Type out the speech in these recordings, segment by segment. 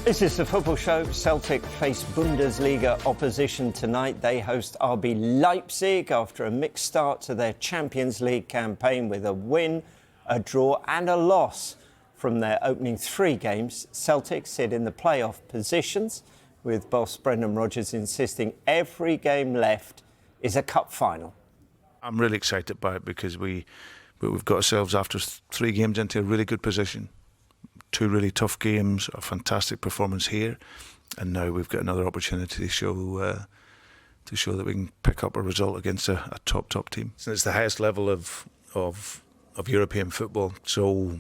This is the Football Show. Celtic face Bundesliga opposition tonight. They host RB Leipzig after a mixed start to their Champions League campaign with a win, a draw and a loss from their opening 3 games. Celtic sit in the playoff positions, with boss Brendan Rodgers insisting every game left is a cup final. I'm really excited by it because we've got ourselves, after 3 games, into a really good position. 2 really tough games, a fantastic performance here, and now we've got another opportunity to show that we can pick up a result against a top team. So it's the highest level of European football. So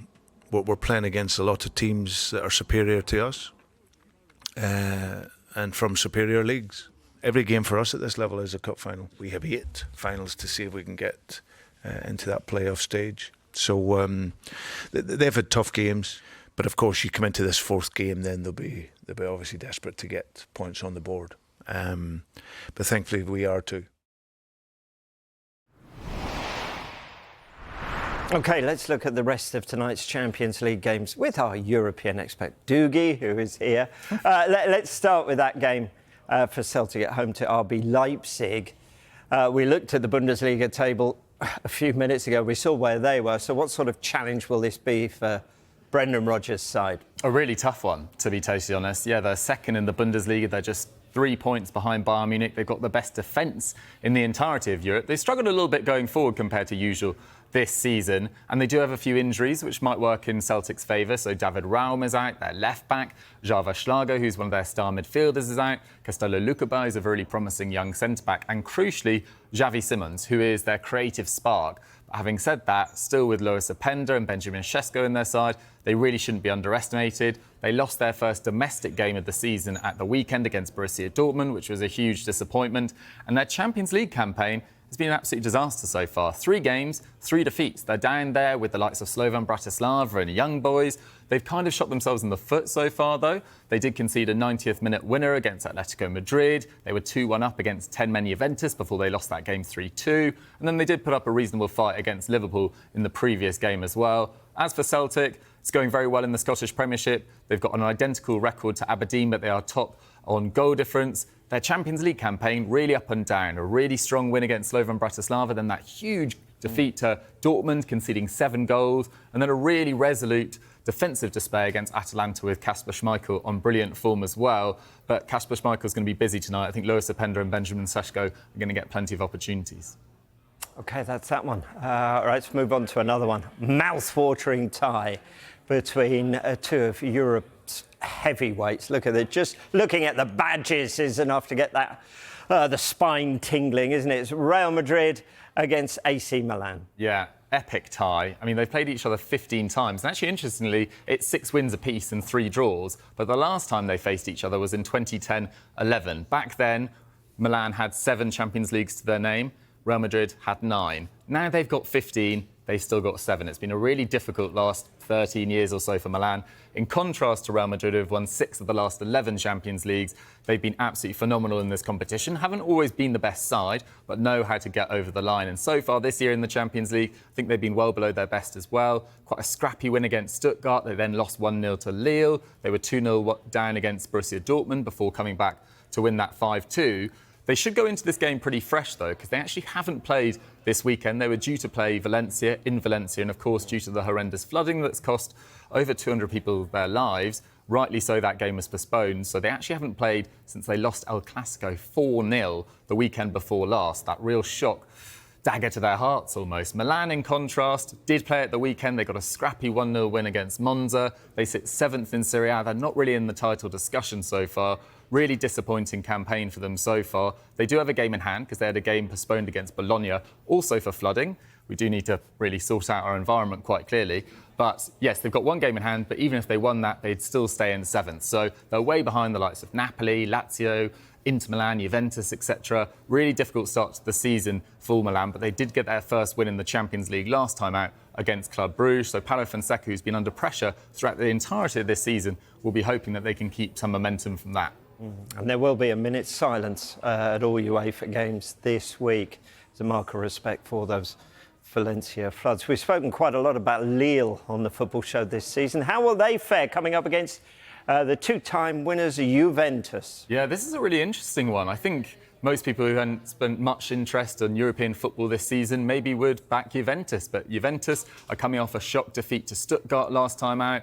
we're playing against a lot of teams that are superior to us, and from superior leagues. Every game for us at this level is a cup final. We have 8 finals to see if we can get into that playoff stage. So they've had tough games. But of course, you come into this 4th game, then they'll be obviously desperate to get points on the board. But thankfully, we are too. OK, let's look at the rest of tonight's Champions League games with our European expert, Dougie, who is here. Let's start with that game for Celtic at home to RB Leipzig. We looked at the Bundesliga table a few minutes ago. We saw where they were. So what sort of challenge will this be for Brendan Rodgers' side? A really tough one, to be totally honest. Yeah, they're second in the Bundesliga. They're just 3 points behind Bayern Munich. They've got the best defence in the entirety of Europe. They struggled a little bit going forward compared to usual this season, and they do have a few injuries which might work in Celtic's favour. So David Raum is out, their left-back. Java Schlager, who's one of their star midfielders, is out. Castello Lukeba is a really promising young centre-back. And crucially, Xavi Simons, who is their creative spark. But having said that, still with Lois Openda and Benjamin Sesko in their side, they really shouldn't be underestimated. They lost their first domestic game of the season at the weekend against Borussia Dortmund, which was a huge disappointment. And their Champions League campaign has been an absolute disaster so far. 3 games, 3 defeats. They're down there with the likes of Slovan Bratislava and Young Boys. They've kind of shot themselves in the foot so far, though. They did concede a 90th minute winner against Atletico Madrid. They were 2-1 up against 10-men Juventus before they lost that game 3-2. And then they did put up a reasonable fight against Liverpool in the previous game as well. As for Celtic, it's going very well in the Scottish Premiership. They've got an identical record to Aberdeen, but they are top on goal difference. Their Champions League campaign really up and down. A really strong win against Slovan Bratislava, then that huge defeat to Dortmund, conceding 7 goals, and then a really resolute defensive display against Atalanta with Kasper Schmeichel on brilliant form as well. But Kasper Schmeichel's going to be busy tonight. I think Lois Openda and Benjamin Sesko are going to get plenty of opportunities. OK, that's that one. All right, let's move on to another one. Mouth-watering tie between 2 of Europe's heavyweights. Look at it. Just looking at the badges is enough to get that the spine tingling, isn't it? It's Real Madrid against AC Milan. Yeah, epic tie. I mean, they've played each other 15 times. And actually, interestingly, it's 6 wins apiece and 3 draws. But the last time they faced each other was in 2010-11. Back then, Milan had 7 Champions Leagues to their name. Real Madrid had 9. Now they've got 15. They've still got 7. It's been a really difficult last 13 years or so for Milan. In contrast to Real Madrid, who've won 6 of the last 11 Champions Leagues, they've been absolutely phenomenal in this competition. Haven't always been the best side, but know how to get over the line. And so far this year in the Champions League, I think they've been well below their best as well. Quite a scrappy win against Stuttgart. They then lost 1-0 to Lille. They were 2-0 down against Borussia Dortmund before coming back to win that 5-2. They should go into this game pretty fresh, though, because they actually haven't played this weekend. They were due to play Valencia in Valencia, and of course, due to the horrendous flooding that's cost over 200 people their lives, rightly so, that game was postponed. So they actually haven't played since they lost El Clasico 4-0 the weekend before last. That real shock, dagger to their hearts almost. Milan, in contrast, did play at the weekend. They got a scrappy 1-0 win against Monza. They sit 7th in Serie A. They're not really in the title discussion so far. Really disappointing campaign for them so far. They do have a game in hand because they had a game postponed against Bologna, also for flooding. We do need to really sort out our environment quite clearly. But yes, they've got 1 game in hand, but even if they won that, they'd still stay in 7th. So they're way behind the likes of Napoli, Lazio, Inter Milan, Juventus, etc. Really difficult start to the season for Milan, but they did get their first win in the Champions League last time out against Club Bruges. So Paulo Fonseca, who's been under pressure throughout the entirety of this season, will be hoping that they can keep some momentum from that. And there will be a minute's silence at all UEFA games this week as a mark of respect for those Valencia floods. We've spoken quite a lot about Lille on the Football Show this season. How will they fare coming up against the two-time winners, Juventus. Yeah, this is a really interesting one. I think most people who hadn't spent much interest on European football this season maybe would back Juventus, but Juventus are coming off a shock defeat to Stuttgart last time out.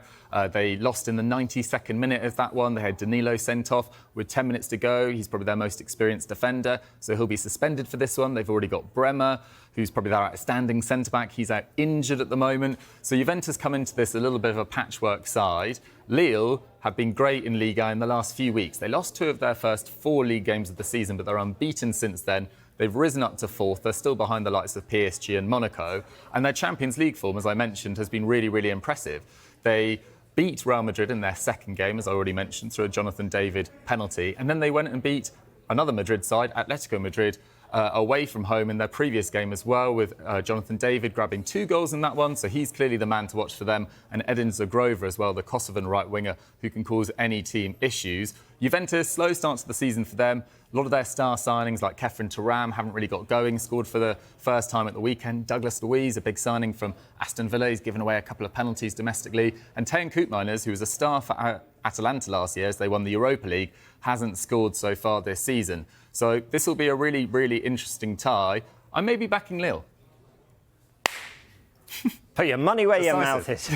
They lost in the 92nd minute of that one. They had Danilo sent off with 10 minutes to go. He's probably their most experienced defender, so he'll be suspended for this one. They've already got Bremer, who's probably their outstanding centre-back. He's out injured at the moment. So Juventus come into this a little bit of a patchwork side. Lille have been great in Liga in the last few weeks. They lost 2 of their first 4 league games of the season, but they're unbeaten since then. They've risen up to 4th. They're still behind the likes of PSG and Monaco. And their Champions League form, as I mentioned, has been really, really impressive. They beat Real Madrid in their second game, as I already mentioned, through a Jonathan David penalty. And then they went and beat another Madrid side, Atletico Madrid, away from home in their previous game as well, with Jonathan David grabbing 2 goals in that one. So he's clearly the man to watch for them. And Edin Zagrova as well, the Kosovan right winger, who can cause any team issues. Juventus, slow start to the season for them. A lot of their star signings like Kefren Turam haven't really got going, scored for the first time at the weekend. Douglas Luiz, a big signing from Aston Villa, he's given away a couple of penalties domestically. And Tejan Koopmeiners, who was a star for Atalanta last year as they won the Europa League, hasn't scored so far this season. So this will be a really, really interesting tie. I may be backing Lille. Put your money where your mouth is.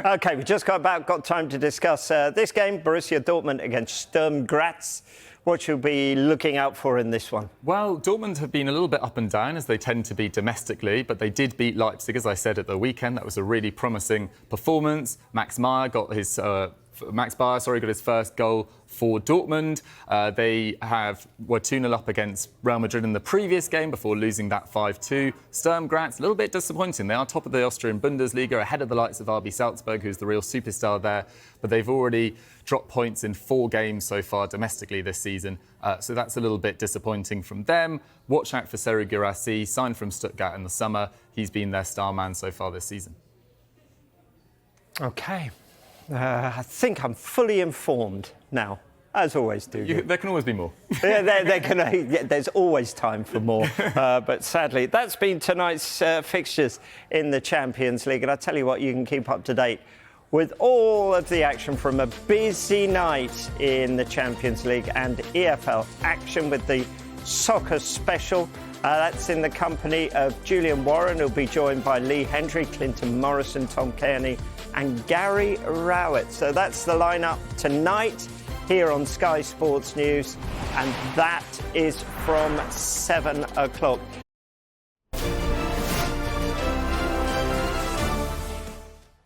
OK, we just got time to discuss this game, Borussia Dortmund against Sturm Graz. What should we be looking out for in this one? Well, Dortmund have been a little bit up and down, as they tend to be domestically, but they did beat Leipzig, as I said, at the weekend. That was a really promising performance. Max Bayer got his first goal for Dortmund. They were 2-0 up against Real Madrid in the previous game before losing that 5-2. Sturm Graz, a little bit disappointing. They are top of the Austrian Bundesliga, ahead of the likes of RB Salzburg, who's the real superstar there. But they've already dropped points in 4 games so far domestically this season. So that's a little bit disappointing from them. Watch out for Serhou Guirassy, signed from Stuttgart in the summer. He's been their star man so far this season. OK. I think I'm fully informed now, as always, Dougie. There can always be more. There's always time for more. But sadly, that's been tonight's fixtures in the Champions League. And I tell you what, you can keep up to date with all of the action from a busy night in the Champions League and EFL action with the Soccer Special. That's in the company of Julian Warren, who'll be joined by Lee Hendry, Clinton Morrison, Tom Kearney and Gary Rowett. So that's the lineup tonight here on Sky Sports News, and that is from 7 o'clock.